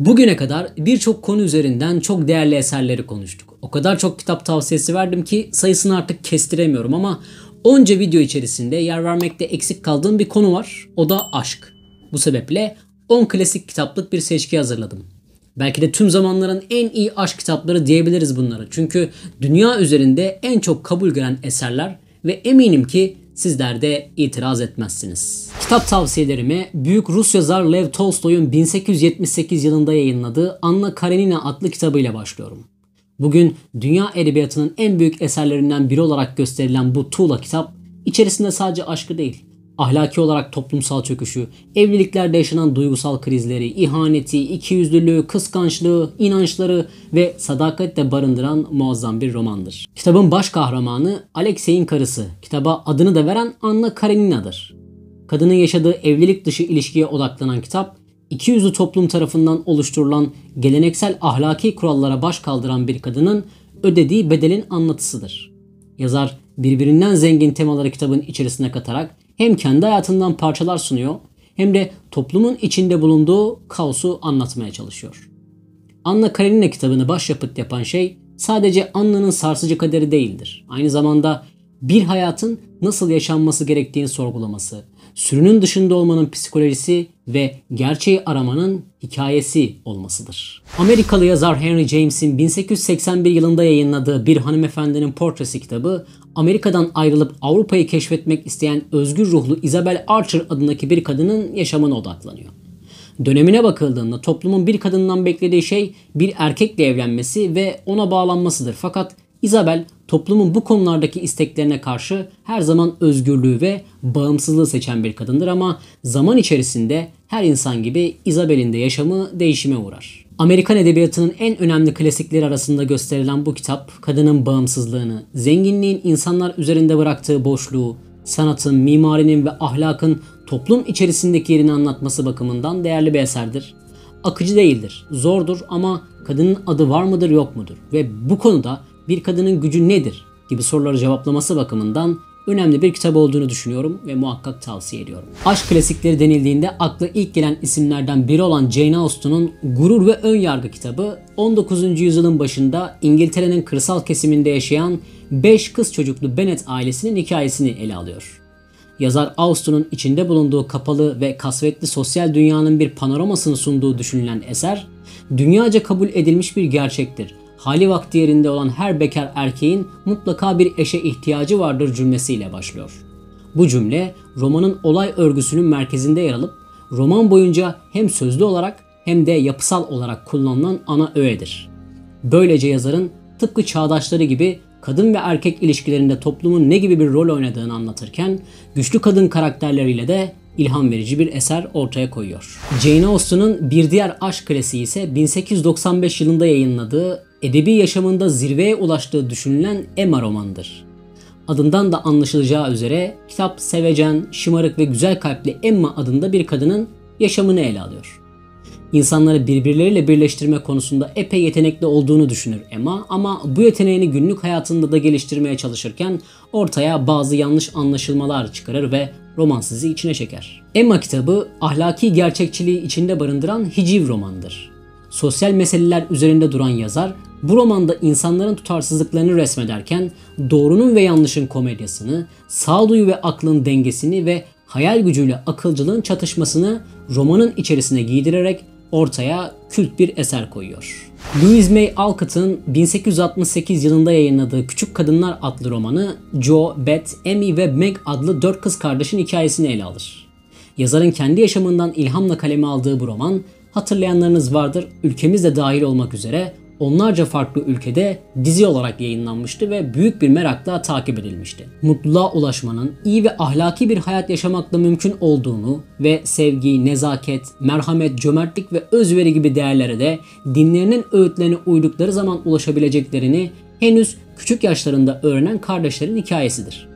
Bugüne kadar birçok konu üzerinden çok değerli eserleri konuştuk. O kadar çok kitap tavsiyesi verdim ki sayısını artık kestiremiyorum ama onca video içerisinde yer vermekte eksik kaldığım bir konu var. O da aşk. Bu sebeple 10 klasik kitaplık bir seçki hazırladım. Belki de tüm zamanların en iyi aşk kitapları diyebiliriz bunlara. Çünkü dünya üzerinde en çok kabul gören eserler ve eminim ki sizler de itiraz etmezsiniz. Kitap tavsiyelerime büyük Rus yazar Lev Tolstoy'un 1878 yılında yayınladığı Anna Karenina adlı kitabıyla başlıyorum. Bugün dünya edebiyatının en büyük eserlerinden biri olarak gösterilen bu tuğla kitap içerisinde sadece aşkı değil, ahlaki olarak toplumsal çöküşü, evliliklerde yaşanan duygusal krizleri, ihaneti, ikiyüzlülüğü, kıskançlığı, inançları ve sadakat de barındıran muazzam bir romandır. Kitabın baş kahramanı Alexey'in karısı, kitaba adını da veren Anna Karenina'dır. Kadının yaşadığı evlilik dışı ilişkiye odaklanan kitap, ikiyüzlü toplum tarafından oluşturulan geleneksel ahlaki kurallara baş kaldıran bir kadının ödediği bedelin anlatısıdır. Yazar birbirinden zengin temaları kitabın içerisine katarak hem kendi hayatından parçalar sunuyor hem de toplumun içinde bulunduğu kaosu anlatmaya çalışıyor. Anna Karenina kitabını başyapıt yapan şey sadece Anna'nın sarsıcı kaderi değildir. Aynı zamanda bir hayatın nasıl yaşanması gerektiğini sorgulaması, sürünün dışında olmanın psikolojisi ve gerçeği aramanın hikayesi olmasıdır. Amerikalı yazar Henry James'in 1881 yılında yayınladığı Bir Hanımefendinin Portresi kitabı, Amerika'dan ayrılıp Avrupa'yı keşfetmek isteyen özgür ruhlu Isabel Archer adındaki bir kadının yaşamına odaklanıyor. Dönemine bakıldığında toplumun bir kadından beklediği şey bir erkekle evlenmesi ve ona bağlanmasıdır. Fakat Isabel toplumun bu konulardaki isteklerine karşı her zaman özgürlüğü ve bağımsızlığı seçen bir kadındır ama zaman içerisinde her insan gibi Isabel'in de yaşamı değişime uğrar. Amerikan edebiyatının en önemli klasikleri arasında gösterilen bu kitap, kadının bağımsızlığını, zenginliğin insanlar üzerinde bıraktığı boşluğu, sanatın, mimarinin ve ahlakın toplum içerisindeki yerini anlatması bakımından değerli bir eserdir. Akıcı değildir, zordur ama kadının adı var mıdır yok mudur ve bu konuda bir kadının gücü nedir gibi soruları cevaplaması bakımından önemli bir kitap olduğunu düşünüyorum ve muhakkak tavsiye ediyorum. Aşk klasikleri denildiğinde akla ilk gelen isimlerden biri olan Jane Austen'un Gurur ve Önyargı kitabı 19. yüzyılın başında İngiltere'nin kırsal kesiminde yaşayan 5 kız çocuklu Bennet ailesinin hikayesini ele alıyor. Yazar Austen'un içinde bulunduğu kapalı ve kasvetli sosyal dünyanın bir panoramasını sunduğu düşünülen eser, dünyaca kabul edilmiş bir gerçektir. Hali vakti yerinde olan her bekar erkeğin mutlaka bir eşe ihtiyacı vardır cümlesiyle başlıyor. Bu cümle romanın olay örgüsünün merkezinde yer alıp roman boyunca hem sözlü olarak hem de yapısal olarak kullanılan ana öğedir. Böylece yazarın tıpkı çağdaşları gibi kadın ve erkek ilişkilerinde toplumun ne gibi bir rol oynadığını anlatırken güçlü kadın karakterleriyle de ilham verici bir eser ortaya koyuyor. Jane Austen'ın bir diğer aşk klasiği ise 1895 yılında yayınladığı, edebi yaşamında zirveye ulaştığı düşünülen Emma romanıdır. Adından da anlaşılacağı üzere kitap sevecen, şımarık ve güzel kalpli Emma adında bir kadının yaşamını ele alıyor. İnsanları birbirleriyle birleştirme konusunda epey yetenekli olduğunu düşünür Emma ama bu yeteneğini günlük hayatında da geliştirmeye çalışırken ortaya bazı yanlış anlaşılmalar çıkarır ve roman sizi içine çeker. Emma kitabı ahlaki gerçekçiliği içinde barındıran hiciv romandır. Sosyal meseleler üzerinde duran yazar bu romanda insanların tutarsızlıklarını resmederken doğrunun ve yanlışın komedyasını, sağduyu ve aklın dengesini ve hayal gücüyle akılcılığın çatışmasını romanın içerisine giydirerek ortaya kült bir eser koyuyor. Louise May Alcott'ın 1868 yılında yayınladığı Küçük Kadınlar adlı romanı Jo, Beth, Amy ve Meg adlı 4 kız kardeşin hikayesini ele alır. Yazarın kendi yaşamından ilhamla kaleme aldığı bu roman, hatırlayanlarınız vardır, ülkemiz de dahil olmak üzere onlarca farklı ülkede dizi olarak yayınlanmıştı ve büyük bir merakla takip edilmişti. Mutluluğa ulaşmanın iyi ve ahlaki bir hayat yaşamakla mümkün olduğunu ve sevgi, nezaket, merhamet, cömertlik ve özveri gibi değerlere de dinlerinin öğütlerine uydukları zaman ulaşabileceklerini henüz küçük yaşlarında öğrenen kardeşlerin hikayesidir.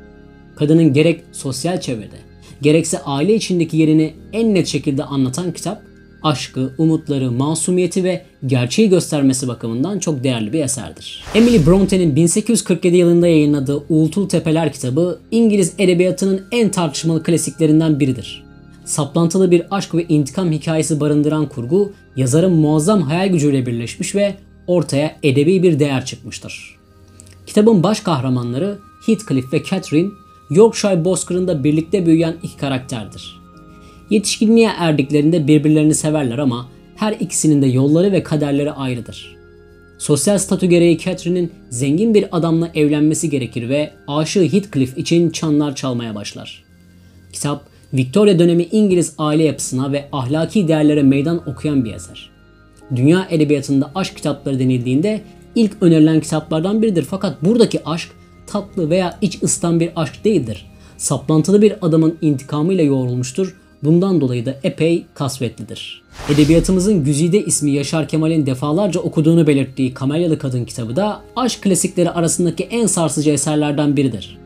Kadının gerek sosyal çevrede, gerekse aile içindeki yerini en net şekilde anlatan kitap, aşkı, umutları, masumiyeti ve gerçeği göstermesi bakımından çok değerli bir eserdir. Emily Bronte'nin 1847 yılında yayınladığı Uğultul Tepeler kitabı İngiliz edebiyatının en tartışmalı klasiklerinden biridir. Saplantılı bir aşk ve intikam hikayesi barındıran kurgu, yazarın muazzam hayal gücüyle birleşmiş ve ortaya edebi bir değer çıkmıştır. Kitabın baş kahramanları Heathcliff ve Catherine, Yorkshire bozkırında birlikte büyüyen iki karakterdir. Yetişkinliğe erdiklerinde birbirlerini severler ama her ikisinin de yolları ve kaderleri ayrıdır. Sosyal statü gereği Catherine'in zengin bir adamla evlenmesi gerekir ve aşığı Heathcliff için çanlar çalmaya başlar. Kitap, Victoria dönemi İngiliz aile yapısına ve ahlaki değerlere meydan okuyan bir eser. Dünya edebiyatında aşk kitapları denildiğinde ilk önerilen kitaplardan biridir, fakat buradaki aşk tatlı veya iç ısıtan bir aşk değildir. Saplantılı bir adamın intikamıyla yoğrulmuştur. Bundan dolayı da epey kasvetlidir. Edebiyatımızın güzide ismi Yaşar Kemal'in defalarca okuduğunu belirttiği Kamelyalı Kadın kitabı da aşk klasikleri arasındaki en sarsıcı eserlerden biridir.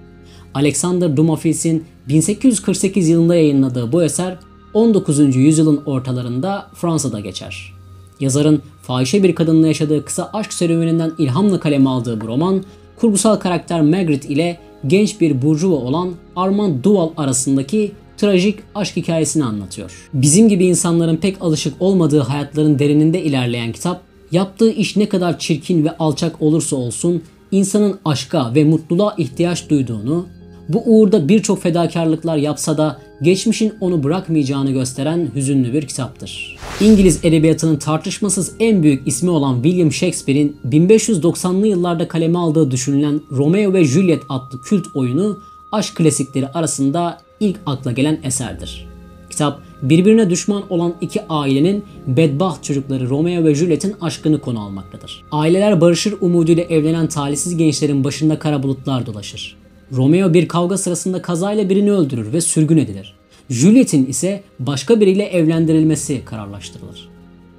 Alexander Dumas-Fils 1848 yılında yayınladığı bu eser 19. yüzyılın ortalarında Fransa'da geçer. Yazarın fahişe bir kadınla yaşadığı kısa aşk serüveninden ilhamla kaleme aldığı bu roman, kurgusal karakter Margaret ile genç bir burjuva olan Armand Duval arasındaki trajik aşk hikayesini anlatıyor. Bizim gibi insanların pek alışık olmadığı hayatların derininde ilerleyen kitap, yaptığı iş ne kadar çirkin ve alçak olursa olsun insanın aşka ve mutluluğa ihtiyaç duyduğunu, bu uğurda birçok fedakarlıklar yapsa da geçmişin onu bırakmayacağını gösteren hüzünlü bir kitaptır. İngiliz edebiyatının tartışmasız en büyük ismi olan William Shakespeare'in 1590'lı yıllarda kaleme aldığı düşünülen Romeo ve Juliet adlı kült oyunu aşk klasikleri arasında ilk akla gelen eserdir. Kitap, birbirine düşman olan iki ailenin bedbaht çocukları Romeo ve Juliet'in aşkını konu almaktadır. Aileler barışır umuduyla evlenen talihsiz gençlerin başında kara bulutlar dolaşır. Romeo bir kavga sırasında kazayla birini öldürür ve sürgün edilir. Juliet'in ise başka biriyle evlendirilmesi kararlaştırılır.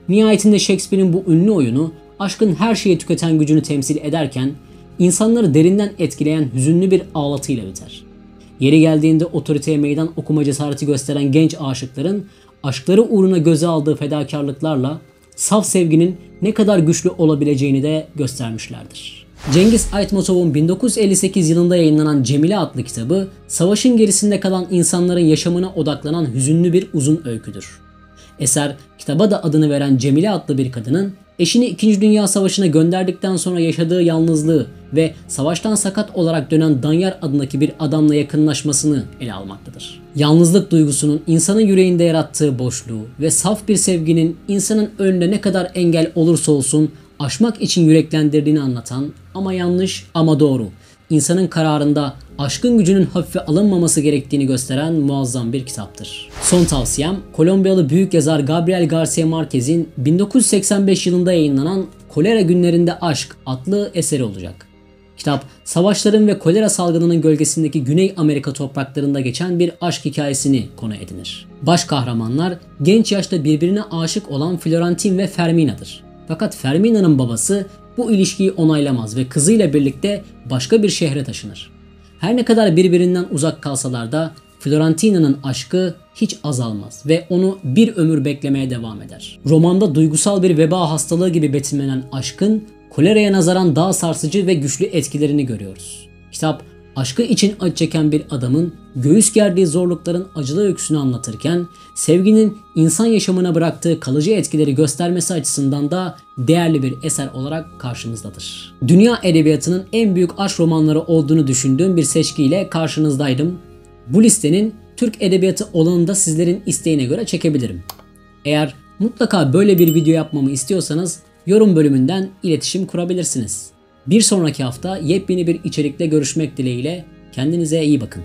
Nihayetinde Shakespeare'in bu ünlü oyunu aşkın her şeyi tüketen gücünü temsil ederken insanları derinden etkileyen hüzünlü bir ağlatıyla biter. Yeri geldiğinde otoriteye meydan okuma cesareti gösteren genç aşıkların aşkları uğruna göze aldığı fedakarlıklarla saf sevginin ne kadar güçlü olabileceğini de göstermişlerdir. Cengiz Aytmatov'un 1958 yılında yayınlanan Cemile adlı kitabı, savaşın gerisinde kalan insanların yaşamına odaklanan hüzünlü bir uzun öyküdür. Eser, kitaba da adını veren Cemile adlı bir kadının eşini 2. Dünya Savaşı'na gönderdikten sonra yaşadığı yalnızlığı ve savaştan sakat olarak dönen Danyar adındaki bir adamla yakınlaşmasını ele almaktadır. Yalnızlık duygusunun insanın yüreğinde yarattığı boşluğu ve saf bir sevginin insanın önüne ne kadar engel olursa olsun aşmak için yüreklendirdiğini anlatan ama yanlış ama doğru, insanın kararında aşkın gücünün hafife alınmaması gerektiğini gösteren muazzam bir kitaptır. Son tavsiyem, Kolombiyalı büyük yazar Gabriel Garcia Marquez'in 1985 yılında yayınlanan Kolera Günlerinde Aşk adlı eseri olacak. Kitap, savaşların ve kolera salgınının gölgesindeki Güney Amerika topraklarında geçen bir aşk hikayesini konu edinir. Baş kahramanlar genç yaşta birbirine aşık olan Florentin ve Fermina'dır. Fakat Fermina'nın babası bu ilişkiyi onaylamaz ve kızıyla birlikte başka bir şehre taşınır. Her ne kadar birbirinden uzak kalsalar da Florentina'nın aşkı hiç azalmaz ve onu bir ömür beklemeye devam eder. Romanda duygusal bir veba hastalığı gibi betimlenen aşkın koleraya nazaran daha sarsıcı ve güçlü etkilerini görüyoruz. Kitap, aşkı için acı çeken bir adamın göğüs gerdiği zorlukların acılı öyküsünü anlatırken sevginin insan yaşamına bıraktığı kalıcı etkileri göstermesi açısından da değerli bir eser olarak karşımızdadır. Dünya edebiyatının en büyük aşk romanları olduğunu düşündüğüm bir seçkiyle karşınızdaydım. Bu listenin Türk edebiyatı olanını da sizlerin isteğine göre çekebilirim. Eğer mutlaka böyle bir video yapmamı istiyorsanız yorum bölümünden iletişim kurabilirsiniz. Bir sonraki hafta yepyeni bir içerikle görüşmek dileğiyle, kendinize iyi bakın.